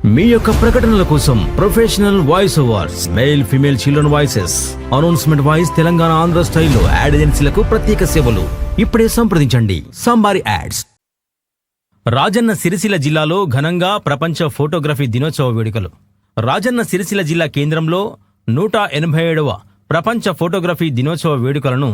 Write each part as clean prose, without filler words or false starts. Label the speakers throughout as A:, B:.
A: మీ యొక్క ప్రకటనల కోసం professional voice overs, mail female children voices, announcement voice Telangana Andhra స్టైల్లో యాడ్ ఏజెన్సీలకు ప్రత్యేక సేవలు. ఇప్పుడే సంప్రదించండి సంబారి యాడ్స్. రాజన్న సిరిసిల్ల జిల్లాలో ఘనంగా ప్రపంచ ఫోటోగ్రఫీ దినోత్సవ వేడుకలు. రాజన్న సిరిసిల్ల జిల్లా కేంద్రంలో 187వ ప్రపంచ ఫోటోగ్రఫీ దినోత్సవ వేడుకలను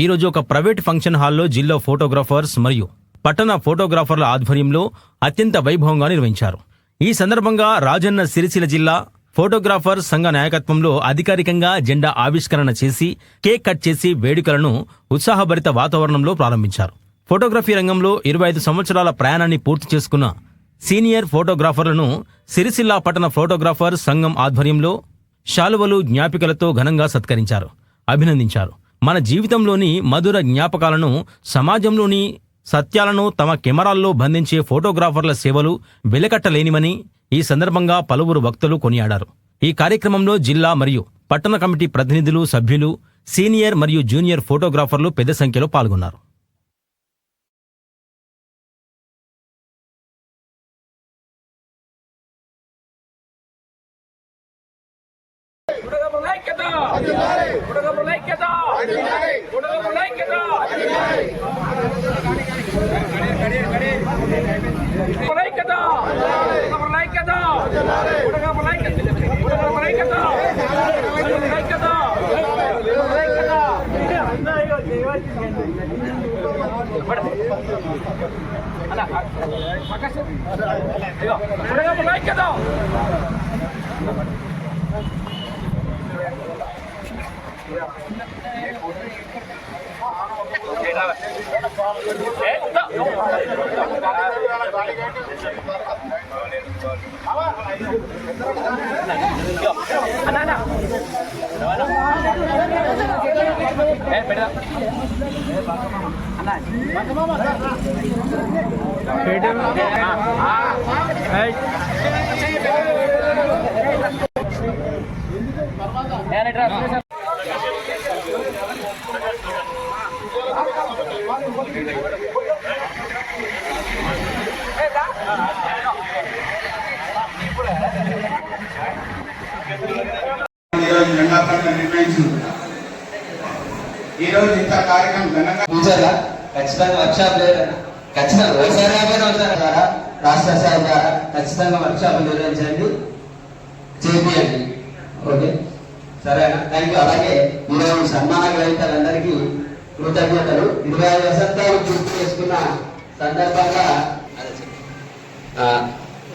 A: ఈరోజు ఒక ప్రైవేట్ ఫంక్షన్ హాల్లో జిల్లా ఫోటోగ్రాఫర్స్ మరియు పట్టణ ఫోటోగ్రాఫర్ల ఆధ్వర్యంలో అత్యంత వైభవంగా నిర్వహించారు. ఈ సందర్భంగా రాజన్న సిరిసిల్ల జిల్లా ఫోటోగ్రాఫర్ సంఘ నాయకత్వంలో అధికారికంగా జెండా ఆవిష్కరణ చేసి కేక్ కట్ చేసి వేడుకలను ఉత్సాహభరిత వాతావరణంలో ప్రారంభించారు. ఫోటోగ్రఫీ రంగంలో 25 సంవత్సరాల ప్రయాణాన్ని పూర్తి చేసుకున్న సీనియర్ ఫోటోగ్రాఫర్లను సిరిసిల్ల పట్టణ ఫోటోగ్రాఫర్ సంఘం ఆధ్వర్యంలో శాలువలు, జ్ఞాపికలతో ఘనంగా సత్కరించారు, అభినందించారు. మన జీవితంలోని మధుర జ్ఞాపకాలను, సమాజంలోని సత్యాలను తమ కెమెరాల్లో బంధించే ఫోటోగ్రాఫర్ల సేవలు వెలకట్టలేనివని ఈ సందర్భంగా పలువురు వక్తలు కొనియాడారు. ఈ కార్యక్రమంలో జిల్లా మరియు పట్టణ కమిటీ ప్రతినిధులు, సభ్యులు, సీనియర్ మరియు జూనియర్ ఫోటోగ్రాఫర్లు పెద్ద సంఖ్యలో పాల్గొన్నారు.
B: ఈరోజు ఇంత కార్యక్రమం ఘనంగా ఖచ్చితంగా వర్క్షాప్ ఖచ్చితంగా వ్యవసాయ రాష్ట్ర స్థాయి ద్వారా ఖచ్చితంగా వర్క్షాప్ నిర్వహించండి, చేయండి. ఓకే, సరేనా? Thank you. అలాగే ఈరోజు సన్మాన గ్రహీతలందరికీ కృతజ్ఞతలు. 25 వసంతాలు పూర్తి చేసుకున్న సందర్భంగా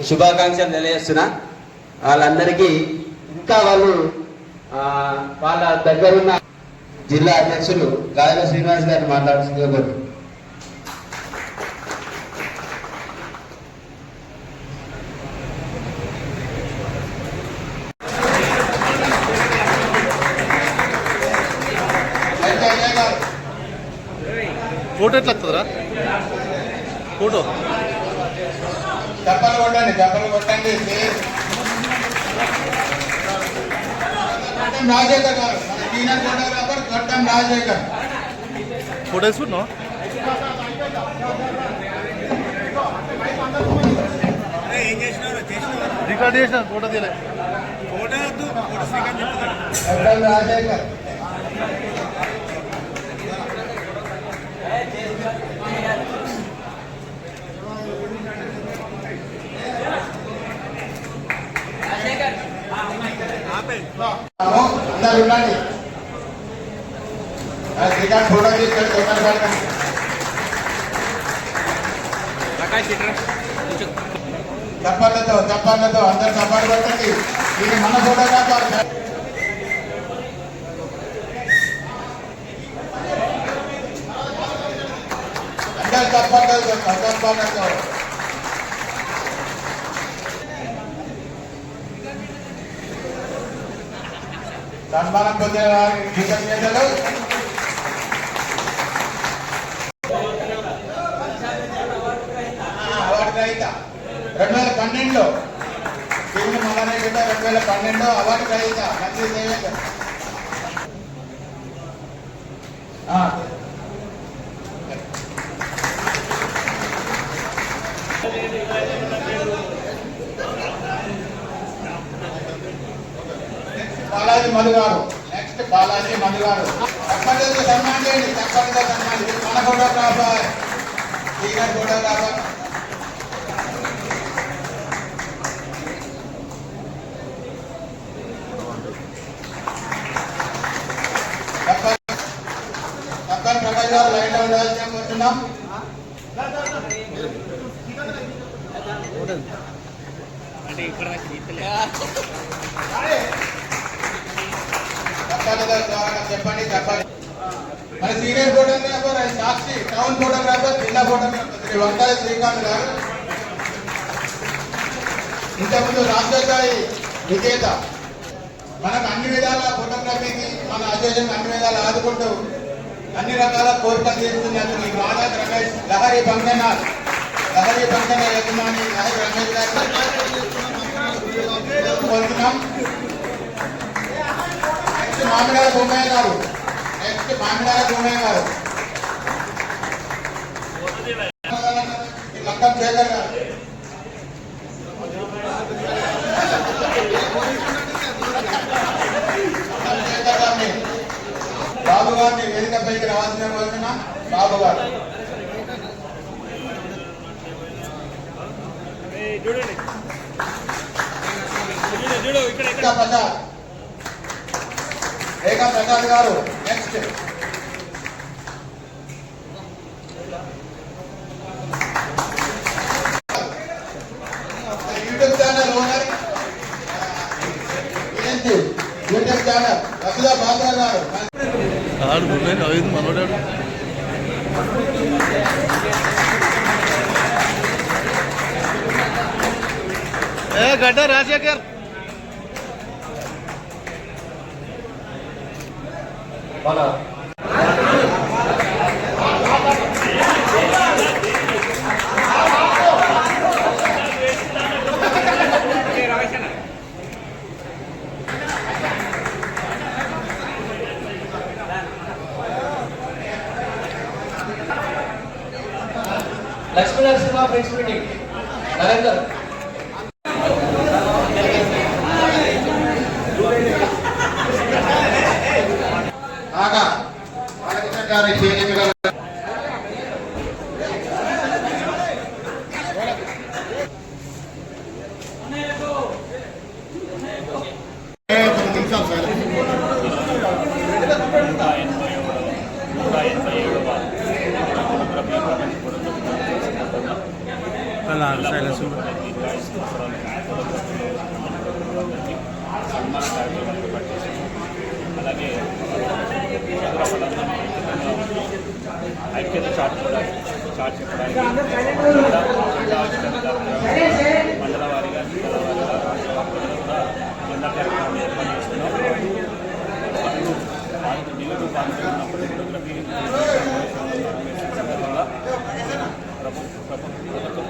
B: శుభాకాంక్షలు తెలియజేస్తున్నా. వాళ్ళందరికీ ఇంకా వాళ్ళ దగ్గరున్న జిల్లా అధ్యక్షులు గాయల శ్రీనివాస్ గారిని మాట్లాడుతున్నారు.
C: ఫోటో ఎట్లా వస్తుందిరా? ఫోటో
B: చెప్పలు కొట్టండి, చెప్పలు కొట్టండి. రాజశేఖర్ గారు, మన సీనియర్ ఫోటోగ్రాఫర్ గడ్డం రాజశేఖర్.
C: ఫోటో వేసుకుంటున్నావా? రికార్డ్ చేసిన ఫోటో తీయలే.
B: గడ్డం రాజశేఖర్. అందరు ఉండండి. శ్రీకాంత్ ఫోటో తీసుకొని తొందరపడకండి. చప్పట్లతో అందరు చప్పట్లు కొట్టండి. ఇది మన ఫోటోగ్రాఫర్. అందరు చప్పట్లతో సన్మానం పొందిన వారి కృతజ్ఞతలు. అవార్డు గ్రహీత 2012 దేవుని మహారాజు 2012 అవార్డు గ్రహీత మంత్రి దేవేందర్. మధు గారు. నెక్స్ట్ బాలాజీ మధు గారు. తప్పనిసరిగా సన్మానం చేయండి, తప్పనిసరిగా సన్మానం చేయండి. మన ఫోటోగ్రాఫర్, సీనియర్ ఫోటోగ్రాఫర్. తప్పని ప్రకాష్ గారు లైన్ లో ఉండాల్సి కోరుతున్నాం. చెప్పండి చెప్పండి. మన సీనియర్ ఫోటోగ్రాఫర్ సాక్షి, టౌన్ ఫోటోగ్రాఫర్, జిల్లా ఫోటోగ్రాఫర్ శ్రీ వంకాయ శ్రీకాంత్ గారు. ఇంతకుముందు రాష్ట్ర స్థాయి విజేత. మనకు అన్ని విధాల ఫోటోగ్రఫీకి మన అసోసియేషన్ అన్ని విధాలు ఆదుకుంటూ అన్ని రకాల కోరికలు తీరుతున్నందుకు ఈ మాదాక్ రమేష్ లహరి పంకనాథ్ యజమాని లహరి రమేష్ గారు కోరుతున్నాం. నెక్స్ట్ మామిడాల భూమయ్య గారు. లక్కం శేఖర్ గారు. బాబు గారిని వేదికపైకి రావాల్సిన కోరుతున్నా. బాబు గారు రేఖా ప్రసాద్ గారు. Next YouTube channel owner, YouTube channel రసుదా బాబా గారు.
C: ఆడు అవింది మనోడాడు. గడ్డ రాజశేఖర్.
D: Lakshmi Narasimha friends meeting Narender.
B: బాలకృష్ణ గారి చేతి గారు.
E: అలాగే ఐక్యత చాటుకోవడానికి చెప్పడానికి మండల వారీగా జిల్లాల వారీగా రాష్ట్ర వ్యాప్తంగా కూడా జెండా కార్యక్రమం ఏర్పాటు చేస్తున్నాం. నిలుపు పాల్గొన్నప్పుడు ఫోటోగ్రఫీ సందర్భంగా ప్రభుత్వం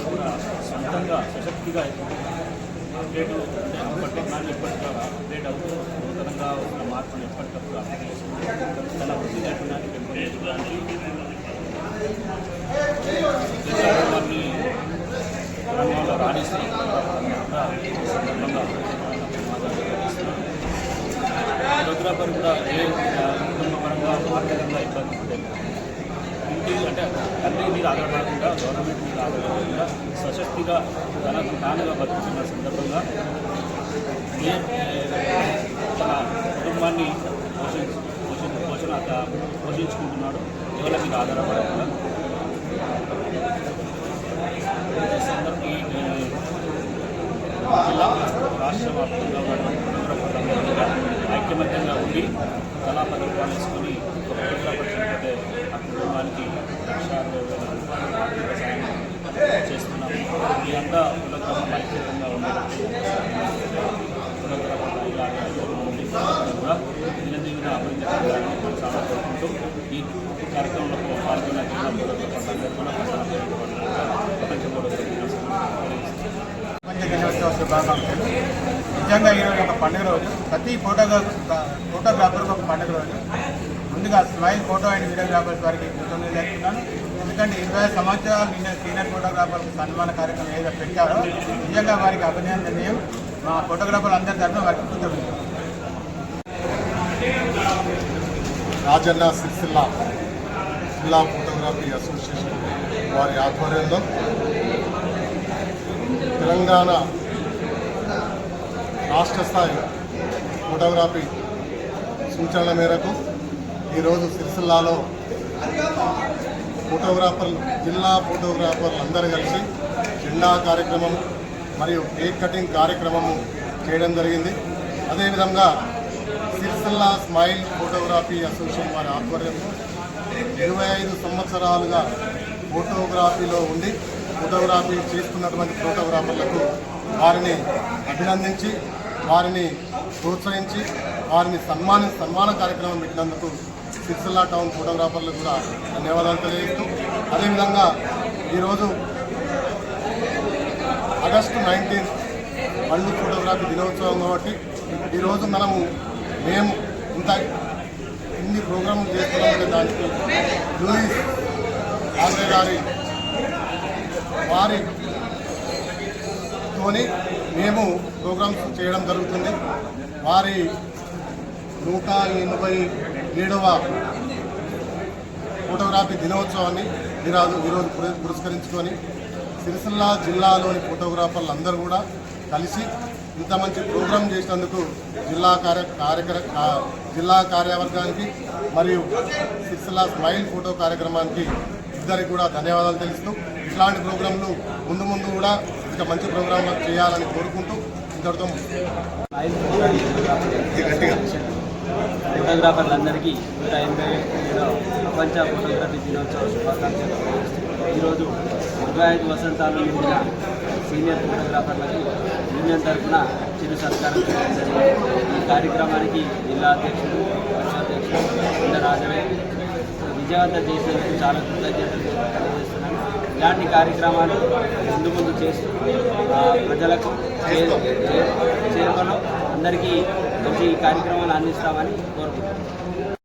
E: కూడా సొంతంగా సశక్తిగా అప్డేట్ టెక్నాలజీ ఎప్పటికప్పుడు అప్డేట్ అవుతూ నూతనంగా ఉన్న మార్పులు ఎప్పటికప్పుడు అప్డేట్ చేసుకుంటూ తన వృత్తి నైపుణ్యాన్ని పెంపొందించడానికి కార్యక్రమాన్ని రంగంలో రాణిస్తున్న సందర్భంగా ఫోటోగ్రాఫర్ కూడా ఏ కుటుంబపరంగా ఆర్థికంగా ఇబ్బంది ఉంటుంది. ఇంటి అంటే తల్లి మీద ఆధారపడకుండా గవర్నమెంట్ మీద ఆధారపడకుండా సశక్తిగా తనకు తానుగా బతుకుతున్న సందర్భంగా తన కుటుంబాన్ని పోషించుకుంటున్నాడు. ఎవరి మీద ఆధారపడకుండా జిల్లా రాష్ట్ర వ్యాప్తంగా ఫోటోగ్రాఫర్లందరూ కూడా ఐక్యమత్యంగా ఉండి కళా పథకాలు వేసుకొని ఒక ఫోటోగ్రాఫర్ చనిపోతే ఆ కుటుంబానికి 1,60,000 రూపాయలు ఆర్థిక సాయం చేస్తున్నాం. ఈ అంతా ఫోటోగ్రాఫర్ ఐక్యంగా ఉండాలి. ఫోటోగ్రాఫర్లు ఇలాగే కూడా దినదిన అభివృద్ధి చెందాలని కొనసాగుతూ ఈ కార్యక్రమంలో పాల్గొన్న జిల్లా ఫోటోగ్రాఫర్లందరూ కూడా ప్రపంచ ఫోటోగ్రఫీ
F: దినోత్సవ శుభాకాంక్షలు. నిజంగా ఈరోజు ఒక పండుగ రోజు. ప్రతి ఫోటోగ్రాఫర్కి ఒక పండుగ రోజు. ముందుగా స్మైల్ ఫోటో అండ్ వీడియోగ్రాఫర్స్ వారికి కృతజ్ఞతలు చేస్తున్నాను. ఎందుకంటే 20 సంవత్సరాలు సీనియర్ ఫోటోగ్రాఫర్కి సన్మాన కార్యక్రమం ఏదో పెట్టారో నిజంగా వారికి అభినందనీయం. మా ఫోటోగ్రాఫర్లు అందరి తరఫున వారికి కృతజ్ఞతలు.
G: రాజన్న సిరిసిల్ల జిల్లా ఫోటోగ్రఫీ అసోసియేషన్ వారి ఆధ్వర్యంలో తెలంగాణ రాష్ట్ర స్థాయి ఫోటోగ్రఫీ సూచనల మేరకు ఈరోజు సిరిసిల్లాలో ఫోటోగ్రాఫర్లు జిల్లా ఫోటోగ్రాఫర్లు అందరూ కలిసి జెండా కార్యక్రమం మరియు కేక్ కటింగ్ కార్యక్రమము చేయడం జరిగింది. అదేవిధంగా సిరిసిల్ల స్మైల్ ఫోటోగ్రఫీ అసోసియేషన్ వారి ఆధ్వర్యంలో 25 సంవత్సరాలుగా ఫోటోగ్రఫీలో ఉండి ఫోటోగ్రఫీ చేస్తున్నటువంటి ఫోటోగ్రాఫర్లకు వారిని అభినందించి వారిని ప్రోత్సహించి వారిని సన్మాన కార్యక్రమం పెట్టినందుకు సిరిసిల్ల టౌన్ ఫోటోగ్రాఫర్లకు కూడా ధన్యవాదాలు తెలియజేస్తూ, అదేవిధంగా ఈరోజు ఆగస్టు 19 వరల్డ్ ఫోటోగ్రఫీ దినోత్సవం కాబట్టి ఈరోజు మేము ఇన్ని ప్రోగ్రాములు చేస్తున్నామంటే దానికి లూయిస్ ఆంధ్రే గారి వారితోని మేము ప్రోగ్రామ్స్ చేయడం జరుగుతుంది. వారి 187వ ఫోటోగ్రఫీ దినోత్సవాన్ని ఈరోజు పురస్కరించుకొని సిరిసిల్ల జిల్లాలోని ఫోటోగ్రాఫర్లు అందరూ కూడా కలిసి ఇంత మంచి ప్రోగ్రాం చేసినందుకు జిల్లా కార్యవర్గానికి మరియు సిరిసిల్ల స్మైల్ ఫోటో కార్యక్రమానికి ఇద్దరికి కూడా ధన్యవాదాలు తెలుస్తూ ఇట్లాంటి ప్రోగ్రాంలు ముందు కూడా ఇంకా మంచి ప్రోగ్రాంలు చేయాలని కోరుకుంటూ ఇంతటితో
H: ఫోటోగ్రాఫర్లందరికీ 187వ ప్రపంచ ఫోటోగ్రఫీ దినోత్సవ శుభాకాంక్షలు. ఈరోజు 25 వసంతాలు నిండిన సీనియర్ ఫోటోగ్రాఫర్లకు యూనియన్ తరఫున చిరు సత్కారం చేయడం జరిగింది. ఈ కార్యక్రమానికి జిల్లా అధ్యక్షుడు, రాష్ట్రాధ్యక్షుడు రాజవే విజయవంతం చేసినందుకు చాలా కృతజ్ఞతలు తెలియజేస్తున్నాను. ఇలాంటి కార్యక్రమాలు ముందు చేస్తూ ప్రజలకు చేరువలో అందరికీ మంచి కార్యక్రమాలు అందిస్తామని కోరుకుంటున్నాను.